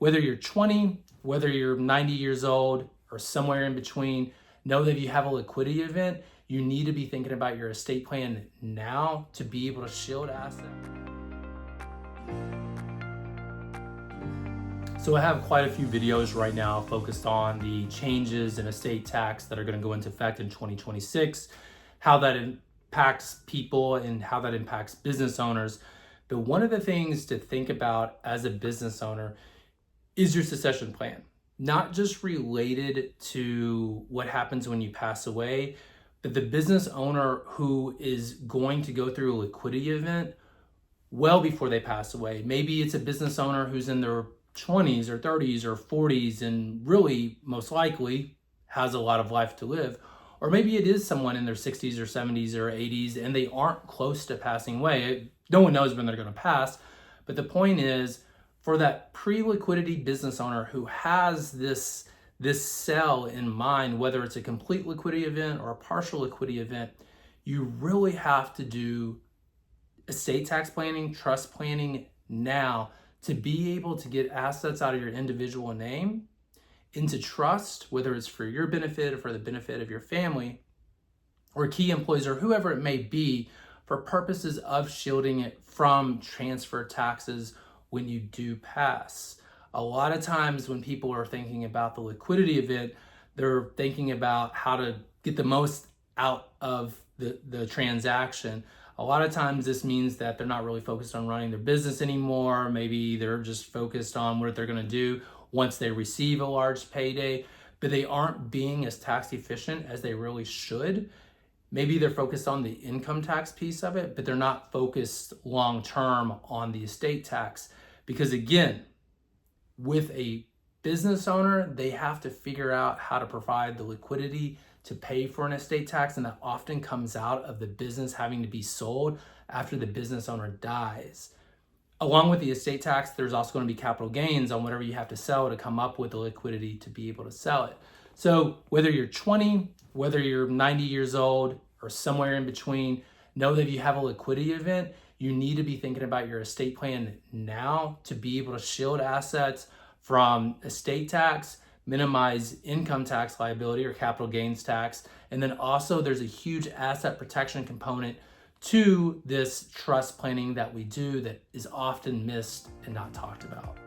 whether you're 20, whether you're 90 years old, or somewhere in between, know that if you have a liquidity event, you need to be thinking about your estate plan now to be able to shield assets. So I have quite a few videos right now focused on the changes in estate tax that are going to go into effect in 2026, how that impacts people and how that impacts business owners. But one of the things to think about as a business owner is your succession plan, not just related to what happens when you pass away, but the business owner who is going to go through a liquidity event well before they pass away. Maybe it's a business owner who's in their 20s or 30s or 40s and really most likely has a lot of life to live. Or maybe it is someone in their 60s or 70s or 80s and they aren't close to passing away. No one knows when they're going to pass. But the point is, for that pre-liquidity business owner who has this sell in mind, whether it's a complete liquidity event or a partial liquidity event, you really have to do estate tax planning, trust planning now to be able to get assets out of your individual name into trust, whether it's for your benefit or for the benefit of your family or key employees or whoever it may be, for purposes of shielding it from transfer taxes when you do pass. A lot of times when people are thinking about the liquidity event, they're thinking about how to get the most out of the transaction. A lot of times this means that they're not really focused on running their business anymore. Maybe they're just focused on what they're going to do once they receive a large payday, but they aren't being as tax efficient as they really should. Maybe they're focused on the income tax piece of it, but they're not focused long-term on the estate tax. Because again, with a business owner, they have to figure out how to provide the liquidity to pay for an estate tax, and that often comes out of the business having to be sold after the business owner dies. Along with the estate tax, there's also going to be capital gains on whatever you have to sell to come up with the liquidity to be able to sell it. So whether you're 20, whether you're 90 years old, or somewhere in between, know that if you have a liquidity event, you need to be thinking about your estate plan now to be able to shield assets from estate tax, minimize income tax liability or capital gains tax. And then also there's a huge asset protection component to this trust planning that we do that is often missed and not talked about.